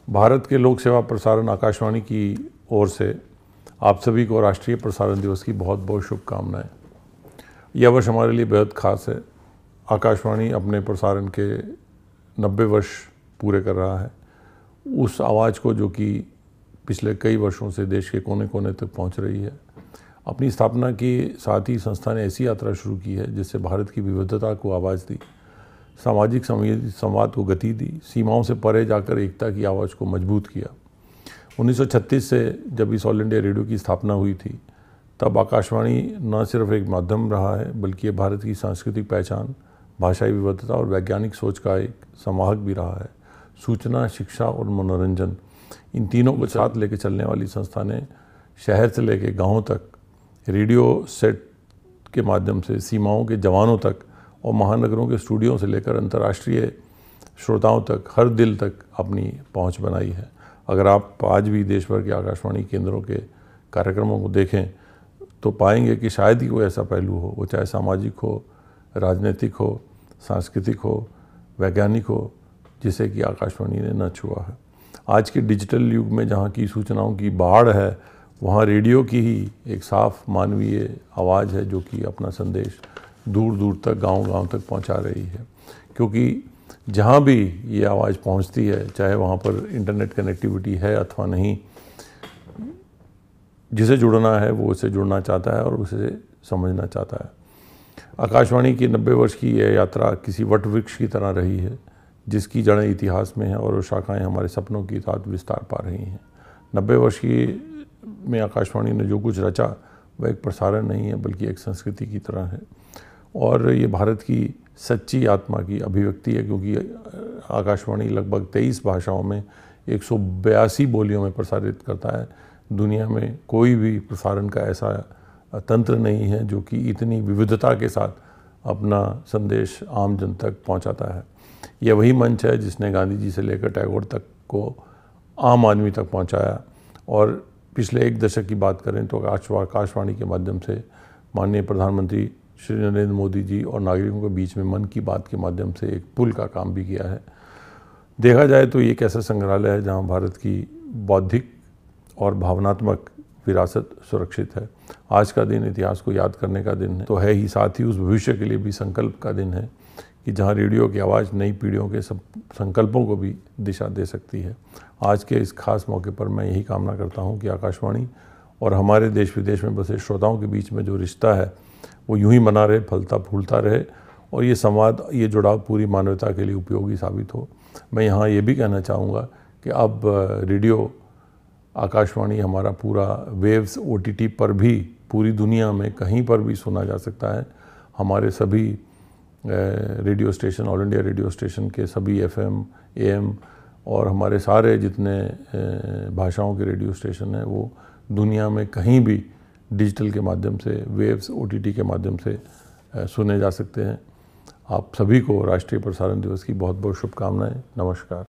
भारत के लोक सेवा प्रसारण आकाशवाणी की ओर से आप सभी को राष्ट्रीय प्रसारण दिवस की बहुत बहुत शुभकामनाएं। यह वर्ष हमारे लिए बेहद खास है। आकाशवाणी अपने प्रसारण के 90 वर्ष पूरे कर रहा है। उस आवाज़ को जो कि पिछले कई वर्षों से देश के कोने कोने तक पहुंच रही है। अपनी स्थापना के साथ ही संस्था ने ऐसी यात्रा शुरू की है जिससे भारत की विविधता को आवाज़ दी, सामाजिक संवाद को गति दी, सीमाओं से परे जाकर एकता की आवाज़ को मजबूत किया। 1936 से जब इस ऑल इंडिया रेडियो की स्थापना हुई थी, तब आकाशवाणी न सिर्फ एक माध्यम रहा है बल्कि ये भारत की सांस्कृतिक पहचान, भाषाई विविधता और वैज्ञानिक सोच का एक समाहक भी रहा है। सूचना, शिक्षा और मनोरंजन, इन तीनों को साथ लेकर चलने वाली संस्था ने शहर से लेकर गाँव तक रेडियो सेट के माध्यम से सीमाओं के जवानों तक और महानगरों के स्टूडियो से लेकर अंतर्राष्ट्रीय श्रोताओं तक, हर दिल तक अपनी पहुंच बनाई है। अगर आप आज भी देश भर के आकाशवाणी केंद्रों के कार्यक्रमों को देखें तो पाएंगे कि शायद ही कोई ऐसा पहलू हो, वो चाहे सामाजिक हो, राजनीतिक हो, सांस्कृतिक हो, वैज्ञानिक हो, जिसे कि आकाशवाणी ने न छुआ है। आज के डिजिटल युग में जहाँ की सूचनाओं की बाढ़ है, वहाँ रेडियो की ही एक साफ मानवीय आवाज़ है जो कि अपना संदेश दूर दूर तक, गांव-गांव तक पहुंचा रही है। क्योंकि जहां भी ये आवाज़ पहुंचती है, चाहे वहां पर इंटरनेट कनेक्टिविटी है अथवा नहीं, जिसे जुड़ना है वो उसे जुड़ना चाहता है और उसे समझना चाहता है। आकाशवाणी की 90 वर्ष की यह यात्रा किसी वट वृक्ष की तरह रही है जिसकी जड़ें इतिहास में हैं और वो शाखाएँ हमारे सपनों की साथ विस्तार पा रही हैं। 90 वर्ष की में आकाशवाणी ने जो कुछ रचा वह एक प्रसारण नहीं है बल्कि एक संस्कृति की तरह है और ये भारत की सच्ची आत्मा की अभिव्यक्ति है। क्योंकि आकाशवाणी लगभग 23 भाषाओं में 182 बोलियों में प्रसारित करता है। दुनिया में कोई भी प्रसारण का ऐसा तंत्र नहीं है जो कि इतनी विविधता के साथ अपना संदेश आम जन तक पहुंचाता है। यह वही मंच है जिसने गांधी जी से लेकर टैगोर तक को आम आदमी तक पहुंचाया। और पिछले एक दशक की बात करें तो आकाशवाणी के माध्यम से माननीय प्रधानमंत्री श्री नरेंद्र मोदी जी और नागरिकों के बीच में मन की बात के माध्यम से एक पुल का काम भी किया है। देखा जाए तो ये एक ऐसा संग्रहालय है जहां भारत की बौद्धिक और भावनात्मक विरासत सुरक्षित है। आज का दिन इतिहास को याद करने का दिन है तो है ही, साथ ही उस भविष्य के लिए भी संकल्प का दिन है कि जहां रेडियो की आवाज़ नई पीढ़ियों के सब संकल्पों को भी दिशा दे सकती है। आज के इस खास मौके पर मैं यही कामना करता हूं कि आकाशवाणी और हमारे देश विदेश में बसे श्रोताओं के बीच में जो रिश्ता है वो यूं ही बना रहे, फलता फूलता रहे और ये संवाद, ये जुड़ाव पूरी मानवता के लिए उपयोगी साबित हो। मैं यहाँ ये भी कहना चाहूँगा कि अब रेडियो आकाशवाणी हमारा पूरा वेव्स OTT पर भी पूरी दुनिया में कहीं पर भी सुना जा सकता है। हमारे सभी radio station, all India radio station के सभी FM, AM और हमारे सारे जितने भाषाओं के रेडियो स्टेशन हैं वो दुनिया में कहीं भी डिजिटल के माध्यम से, वेव्स OTT के माध्यम से सुने जा सकते हैं। आप सभी को राष्ट्रीय प्रसारण दिवस की बहुत बहुत शुभकामनाएं। नमस्कार।